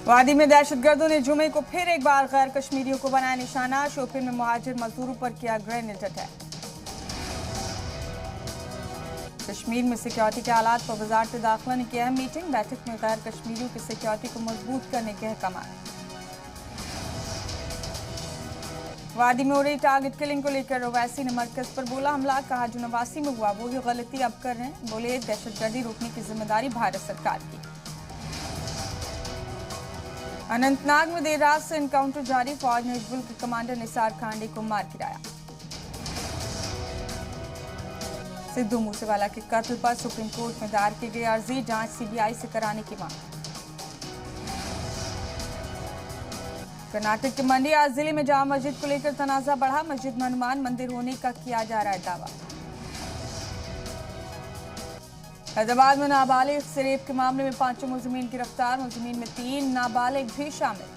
वादी में दहशतगर्दों ने जुमे को फिर एक बार गैर कश्मीरियों को बनाया निशाना। शोपियां में मुहाजिर मजदूरों पर किया ग्रेनेड अटैक। कश्मीर में सिक्योरिटी के हालात पर वजारत दाखिला ने की अहम मीटिंग। बैठक में गैर कश्मीरियों की सिक्योरिटी को मजबूत करने के अहकाम। वादी में हो रही टारगेट किलिंग को लेकर ओवैसी ने मरकज पर बोला हमला। कहा जो नवासी में हुआ वही गलती अब कर रहे हैं। बोले दहशतगर्दी रोकने की जिम्मेदारी भारत सरकार की। अनंतनाग में देर रात से एनकाउंटर जारी। फौज ने हिजबुल के कमांडर निसार खांडे को मार गिराया। सिद्धू मूसेवाला के कत्ल पर सुप्रीम कोर्ट में दायर की गई अर्जी। जांच सीबीआई से कराने की मांग। कर्नाटक के मंडिया जिले में जामा मस्जिद को लेकर तनाजा बढ़ा। मस्जिद में हनुमान मंदिर होने का किया जा रहा है दावा। हैदराबाद में नाबालिग से रेप के मामले में 5 मुलजिमीन गिरफ्तार। मुलजिमीन में 3 नाबालिग भी शामिल।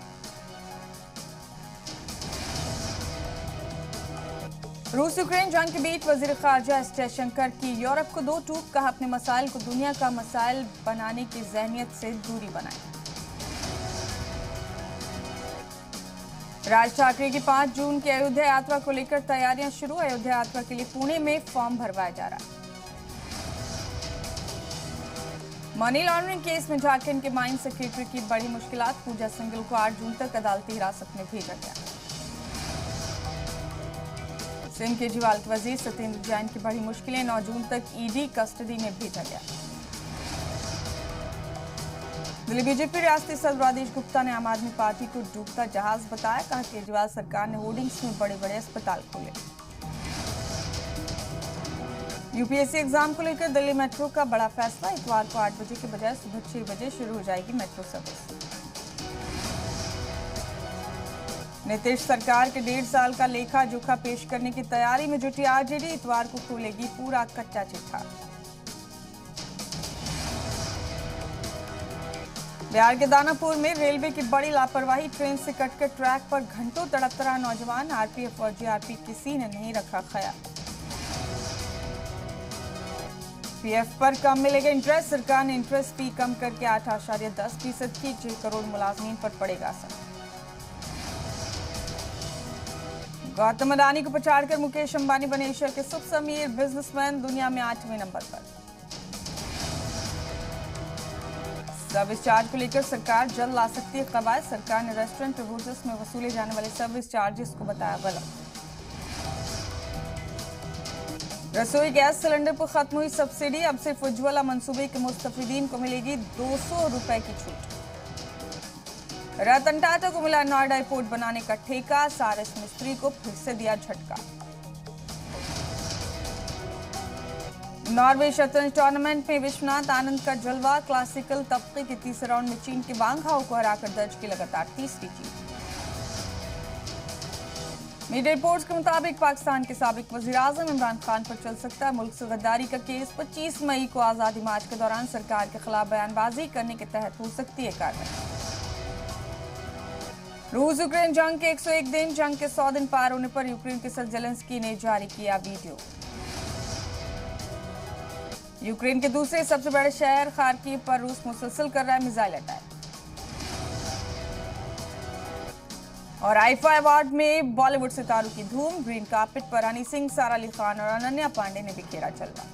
रूस यूक्रेन जंग के बीच वजीर खारजा एस जयशंकर की यूरोप को 2 टूक। कहा अपने मसाइल को दुनिया का मसाइल बनाने की जहनियत से दूरी बनाए। राज ठाकरे की 5 जून की अयोध्या यात्रा को लेकर तैयारियां शुरू। अयोध्या यात्रा के लिए पुणे में फॉर्म भरवाया जा रहा है। मनी लॉन्ड्रिंग केस में झारखंड के माइन सेक्रेटरी की बड़ी मुश्किलात। पूजा सिंघल को 8 जून तक अदालती हिरासत में भेजा गया। सिंह केजरीवाल के वजीर सत्येंद्र जैन की बड़ी मुश्किलें। 9 जून तक ईडी कस्टडी में भेजा गया। दिल्ली बीजेपी रियासती सदर राजेश गुप्ता ने आम आदमी पार्टी को डूबता जहाज बताया। कहा केजरीवाल सरकार ने होर्डिंग्स में बड़े बड़े अस्पताल खोले। यूपीएससी एग्जाम को लेकर दिल्ली मेट्रो का बड़ा फैसला। इतवार को 8 बजे के बजाय सुबह 6 बजे शुरू हो जाएगी मेट्रो सर्विस। नीतीश सरकार के 1.5 साल का लेखा जोखा पेश करने की तैयारी में जुटी आरजेडी। इतवार को खोलेगी पूरा कच्चा चिट्ठा। बिहार के दानापुर में रेलवे की बड़ी लापरवाही। ट्रेन से कटकर ट्रैक पर घंटों तड़पता रहा नौजवान। आरपीएफ और जीआरपी किसी ने नहीं रखा ख्याल। पीएफ पर कम मिलेगा इंटरेस्ट। सरकार ने इंटरेस्ट फी कम करके 8.10% की। 6 करोड़ मुलाजमीन पर पड़ेगा असर। गौतम अडानी को पछाड़कर मुकेश अंबानी बने एशिया के सबसे अमीर बिजनेसमैन। दुनिया में 8वें नंबर पर। सर्विस चार्ज को लेकर सरकार जल्द ला सकती है कवायद। सरकार ने रेस्टोरेंट और होटल्स में वसूले जाने वाले सर्विस चार्जेस को बताया गलत। रसोई गैस सिलेंडर पर खत्म हुई सब्सिडी। अब सिर्फ उज्ज्वला मंसूबे के मुस्तफीदीन को मिलेगी 200 रुपए की छूट। रतन टाटा को मिला नोएडा एयरपोर्ट बनाने का ठेका। सारस मिस्त्री को फिर से दिया झटका। नॉर्वे शतरंज टूर्नामेंट में विश्वनाथ आनंद का जलवा। क्लासिकल तबके के तीसरे राउंड में चीन के वांग हाओ को हराकर दर्ज की लगातार तीसरी जीत। मीडिया रिपोर्ट्स के मुताबिक पाकिस्तान के साबिक वज़ीर-ए-आज़म इमरान खान पर चल सकता है मुल्क से गद्दारी का केस। 25 मई को आज़ादी मार्च के दौरान सरकार के खिलाफ बयानबाजी करने के तहत हो सकती है कार्रवाई। रूस यूक्रेन जंग के 101 दिन। जंग के 100 दिन पार होने पर यूक्रेन के सदर ज़ेलेंस्की ने जारी किया वीडियो। यूक्रेन के दूसरे सबसे बड़े शहर खार्किव पर रूस मुसलसल कर रहा है मिसाइल अटैक। और आईफा अवार्ड में बॉलीवुड सितारों की धूम। ग्रीन कार्पेट पर हनी सिंह, सारा अली खान और अनन्या पांडे ने बिखेरा जलवा।